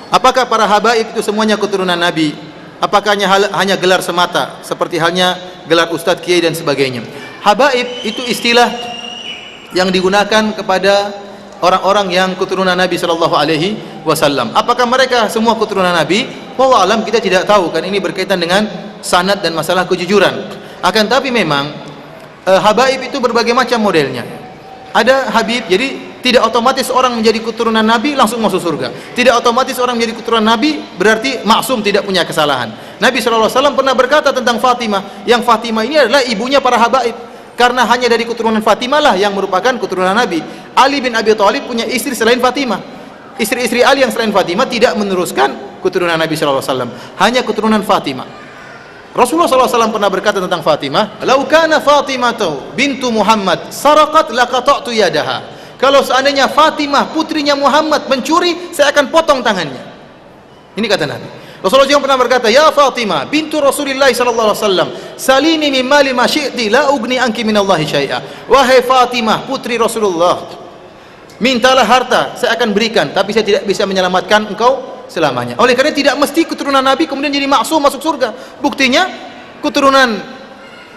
Apakah para habaib itu semuanya keturunan Nabi? Apakah hanya gelar semata seperti halnya gelar ustadz, kiai dan sebagainya? Habaib itu istilah yang digunakan kepada orang-orang yang keturunan Nabi sallallahu alaihi wasallam. Apakah mereka semua keturunan Nabi? Wallahu alam, kita tidak tahu, kan ini berkaitan dengan sanad dan masalah kejujuran. Akan tapi memang habaib itu berbagai macam modelnya. Ada habib, jadi tidak otomatis orang menjadi keturunan Nabi langsung masuk surga. Tidak otomatis orang menjadi keturunan Nabi berarti maksum, tidak punya kesalahan. Nabi SAW pernah berkata tentang Fatimah, yang Fatimah ini adalah ibunya para habaib, karena hanya dari keturunan Fatimah lah yang merupakan keturunan Nabi. Ali bin Abi Thalib punya istri selain Fatimah. Istri-istri Ali yang selain Fatimah tidak meneruskan keturunan Nabi SAW, hanya keturunan Fatimah. Rasulullah SAW pernah berkata tentang Fatimah, "Lau kana Fatimah bintu Muhammad saraqat laqata'tu yadaha." Kalau seandainya Fatimah putrinya Muhammad mencuri, saya akan potong tangannya. Ini kata Nabi. Rasulullah juga pernah berkata, "Ya Fatimah bintu Rasulillah sallallahu alaihi wasallam, salini min mali ma syi'ti la ugni anki min Allah syai'a." Wahai Fatimah putri Rasulullah, mintalah harta, saya akan berikan, tapi saya tidak bisa menyelamatkan engkau selamanya. Oleh karena tidak mesti keturunan Nabi kemudian jadi maksum masuk surga. Buktinya keturunan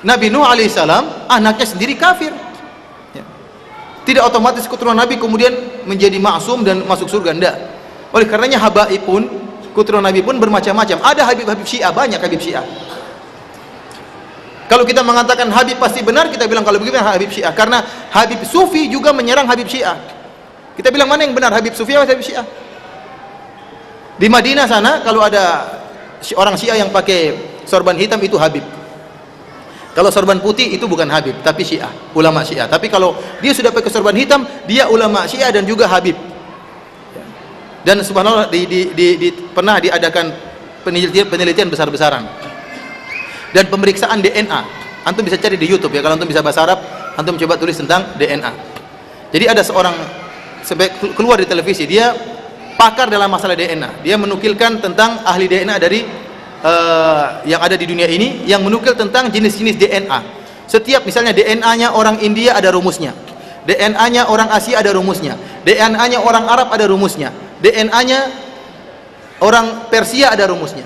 Nabi Nuh alaihissalam anaknya sendiri kafir. Tidak otomatis keturunan Nabi kemudian menjadi maksum dan masuk surga, enggak. Oleh karenanya habaib pun, keturunan Nabi pun bermacam-macam. Ada habib-habib Syiah, banyak habib Syiah. Kalau kita mengatakan habib pasti benar, kita bilang kalau begitu habib Syiah, karena habib Sufi juga menyerang habib Syiah. Kita bilang mana yang benar, habib Sufi atau habib Syiah? Di Madinah sana kalau ada orang Syiah yang pakai sorban hitam itu habib. Kalau sorban putih itu bukan habib, tapi Syiah, ulama Syiah. Tapi kalau dia sudah pakai sorban hitam, dia ulama Syiah dan juga habib. Dan subhanallah pernah diadakan penelitian besar-besaran dan pemeriksaan DNA. Antum bisa cari di YouTube ya, kalau antum bisa bahasa Arab, antum coba tulis tentang DNA. Jadi ada seorang keluar di televisi, dia pakar dalam masalah DNA. Dia menukilkan tentang ahli DNA dari yang ada di dunia ini, yang menukil tentang jenis-jenis DNA. Setiap misalnya DNA-nya orang India ada rumusnya, DNA-nya orang Asia ada rumusnya, DNA-nya orang Arab ada rumusnya, DNA-nya orang Persia ada rumusnya.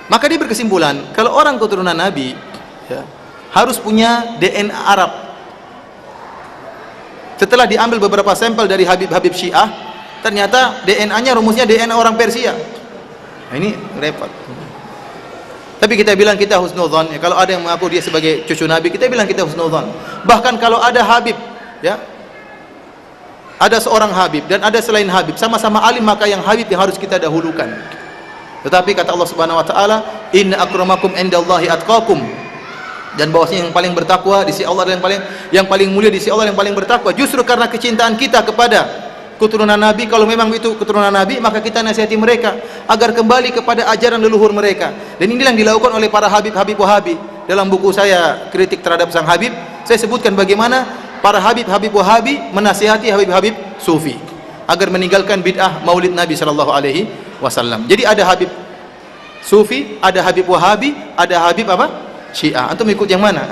Maka dia berkesimpulan kalau orang keturunan Nabi ya, harus punya DNA Arab. Setelah diambil beberapa sampel dari habib-habib Syiah, ternyata DNA-nya rumusnya DNA orang Persia. Nah, ini repot. Tapi kita bilang kita husnudzon ya, kalau ada yang mengaku dia sebagai cucu Nabi, kita bilang kita husnudzon. Bahkan kalau ada habib ya, ada seorang habib dan ada selain habib, sama-sama alim, maka yang habib yang harus kita dahulukan. Tetapi kata Allah Subhanahu wa taala, "Inna akramakum indallahi atqakum." Dan bahwasanya yang paling bertakwa di sisi Allah dan yang paling mulia di sisi Allah yang paling bertakwa. Justru karena kecintaan kita kepada keturunan Nabi, kalau memang itu keturunan Nabi, maka kita nasihati mereka agar kembali kepada ajaran leluhur mereka. Dan inilah yang dilakukan oleh para habib-habib Wahabi. Dalam buku saya kritik terhadap sang habib, saya sebutkan bagaimana para habib-habib Wahabi menasihati habib-habib Sufi agar meninggalkan bid'ah Maulid Nabi sallallahu alaihi wasallam. Jadi ada habib Sufi, ada habib Wahabi, ada habib apa? Syiah. Antum ikut yang mana?